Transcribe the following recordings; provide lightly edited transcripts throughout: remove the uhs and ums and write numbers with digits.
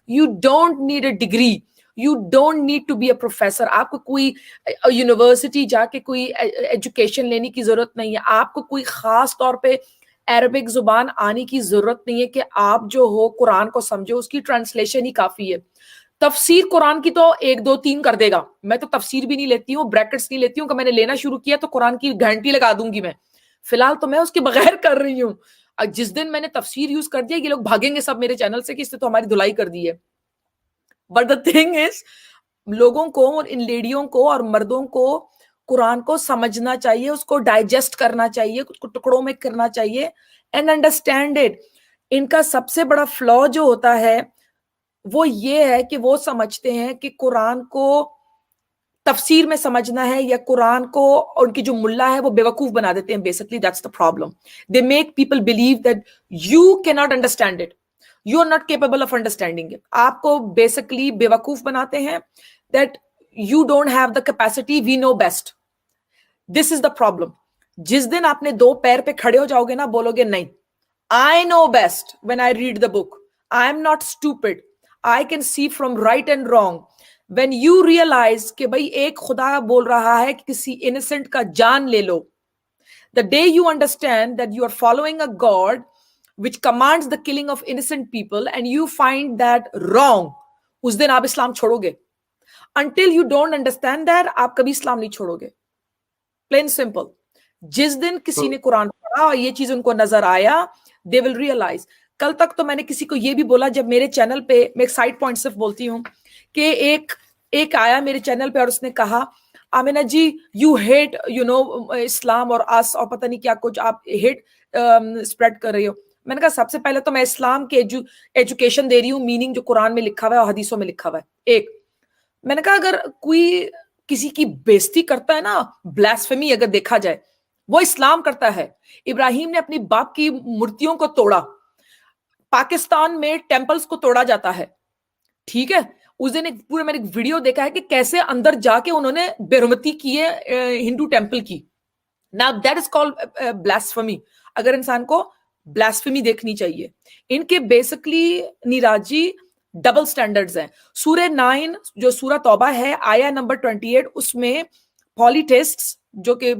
You don't need a degree. You don't need to be a professor. आपको कोई university जाके कोई education लेने की जरूरत नहीं है. आपको कोई खास तौर पे अरबिक जुबान आने की जरूरत नहीं है कि आप जो हो कुरान को समझो. उसकी ट्रांसलेशन ही काफी है. तफसीर कुरान की तो 1 2 3 कर देगा. मैं तो तफसीर भी नहीं लेती हूँ, ब्रैकेट्स नहीं लेती हूँ कि मैंने लेना शुरू किया तो कुरान की घंटी लगा दूंगी मैं. फिलहाल तो मैं उसके बगैर कर रही हूँ. जिस दिन मैंने तफसीर यूज कर दिया ये लोग भागेंगे सब मेरे चैनल से कि इसने तो हमारी धुलाई कर दी है. बट द थिंग इज, लोगों को और इन लेडियों को और मर्दों को कुरान को समझना चाहिए, उसको डाइजेस्ट करना चाहिए, उसको टुकड़ों में करना चाहिए एंड अंडरस्टैंड इट. इनका सबसे बड़ा फ्लॉ जो होता है वो ये है कि वो समझते हैं कि कुरान को तफसीर में समझना है या कुरान को उनकी जो मुल्ला है वो बेवकूफ बना देते हैं. Basically that's the problem. They make people believe that you can not understand it, you are not capable of understanding it. आपको बेसिकली बेवकूफ बनाते हैं that you don't have the capacity, we know best. This is the problem. जिस दिन आपने 2 पैर पे खड़े हो जाओगे ना, बोलोगे नहीं, I know best when I read the book, I am not stupid, I can see from right and wrong. When you realize कि भाई एक खुदा बोल रहा है कि किसी innocent का जान ले लो, the day you understand that you are following a God which commands the killing of innocent people and you find that wrong, उस दिन आप इस्लाम छोड़ोगे. Until you don't understand that, आप कभी इस्लाम नहीं छोड़ोगे. Plain simple. जिस दिन किसी ने कुरान पढ़ा और ये चीज उनको नजर आया, they will realize. कल तक तो मैंने किसी को ये भी बोला, जब मेरे चैनल पे, मैं एक साइड पॉइंट सिर्फ बोलती हूँ, कि एक आया मेरे चैनल पे और उसने कहा, आमिना जी यू हेट यू नो इस्लाम और अस और पता नहीं क्या कुछ, आप हेट स्प्रेड कर रही हो. मैंने कहा सबसे पहले तो मैं इस्लाम के एजुकेशन दे रही हूँ, मीनिंग जो कुरान में लिखा हुआ है और हदीसों में लिखा हुआ है. एक, मैंने कहा अगर कोई किसी की बेइज्जती करता है ना, ब्लास्फेमी अगर देखा जाए, वो इस्लाम करता है. इब्राहिम ने अपनी बाप की मूर्तियों को तोड़ा, पाकिस्तान में टेम्पल्स को तोड़ा जाता है, ठीक है. उस दिन एक पूरा मैंने एक वीडियो देखा है कि कैसे अंदर जाके उन्होंने बेरुमती की है हिंदू टेम्पल की. Now that is called blasphemy. अगर इंसान को ब्लास्फेमी देखनी चाहिए, इनके बेसिकली निराजी डबल स्टैंडर्ड्स हैं. सूरह 9 जो सूरह तौबा है, आया नंबर 28, उसमें पॉलिटिस्ट्स जो कि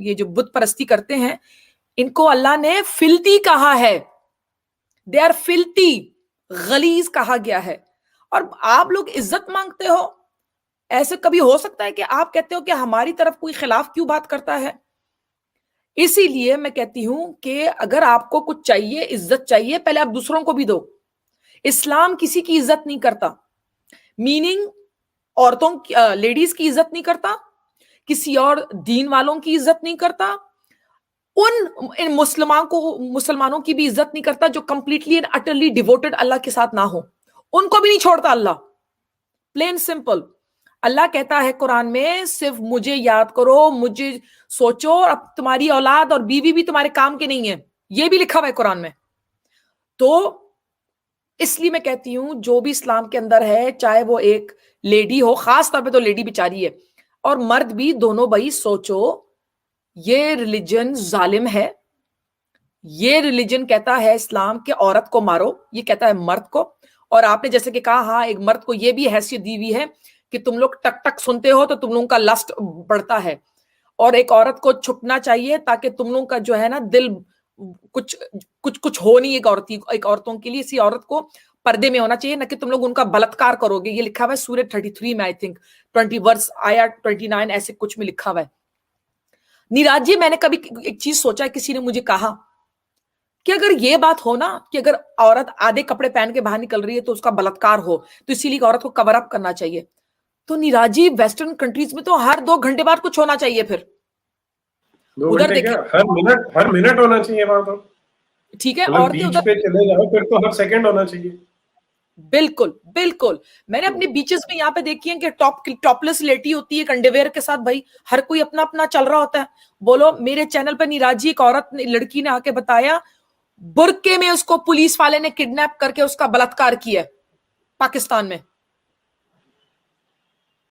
ये जो बुत परस्ती करते हैं, इनको अल्लाह ने फिल्ती कहा है. दे आर फिल्ती, गलीज कहा गया है. और आप लोग इज्जत मांगते हो. ऐसे कभी हो सकता है कि आप कहते हो कि हमारी तरफ कोई खिलाफ क्यों बात करता है. इसीलिए मैं कहती हूं कि अगर आपको कुछ चाहिए, इज्जत चाहिए, पहले आप दूसरों को भी दो. इस्लाम किसी की इज्जत नहीं करता, मीनिंग औरतों की, लेडीज की इज्जत नहीं करता, किसी और दीन वालों की इज्जत नहीं करता, इन मुसलमानों की भी इज्जत नहीं करता जो कंप्लीटली एंड अटरली डिवोटेड अल्लाह के साथ ना हो. उनको भी नहीं छोड़ता अल्लाह. Plain simple. अल्लाह कहता है कुरान में, सिर्फ मुझे याद करो, मुझे सोचो, अब तुम्हारी औलाद और बीवी भी तुम्हारे काम के नहीं है. ये भी लिखा हुआ है कुरान में. तो इसलिए मैं कहती हूं जो भी इस्लाम के अंदर है, चाहे वो एक लेडी हो, खास तौर पे तो लेडी बेचारी है, और मर्द भी, दोनों भाई सोचो, ये रिलीजन जालिम है. ये रिलीजन कहता है इस्लाम के औरत को मारो, ये कहता है मर्द को. और आपने जैसे कि कहा, हाँ, एक मर्द को ये भी हैसियत दी हुई है कि तुम लोग टक टक सुनते हो तो तुम लोगों का लस्ट बढ़ता है, और एक औरत को छुपना चाहिए ताकि तुम लोगों का जो है ना दिल कुछ कुछ कुछ हो नहीं. एक औरतों के लिए इसी औरत को पर्दे में होना चाहिए, ना कि तुम लोग उनका बलात्कार करोगे. ये लिखा हुआ है सूरह 33 में, आई थिंक 20 वर्स आया 29 ऐसे कुछ में लिखा हुआ है. निराजी, मैंने कभी एक चीज सोचा, किसी ने मुझे कहा कि अगर ये बात हो ना कि अगर औरत आधे कपड़े पहन के बाहर निकल रही है तो उसका बलात्कार हो, तो इसीलिए औरत को कवर अप करना चाहिए. तो निराजी, वेस्टर्न कंट्रीज में तो हर 2 घंटे बाद कुछ होना चाहिए. फिर उधर देखिए, हर मिनट होना चाहिए वहां तो, ठीक है. और बीच पे चले जाओ फिर तो हर सेकंड होना चाहिए. बिल्कुल बिल्कुल. मैंने अपने बीचेस में यहाँ पे देखी है कि टॉपलेस लेटी होती है अंडरवेयर के साथ. भाई हर कोई अपना अपना चल रहा होता है. बोलो, मेरे चैनल पर निराजी एक औरत ने, लड़की ने आके बताया, बुरके में उसको पुलिस वाले ने किडनैप करके उसका बलात्कार किया पाकिस्तान में.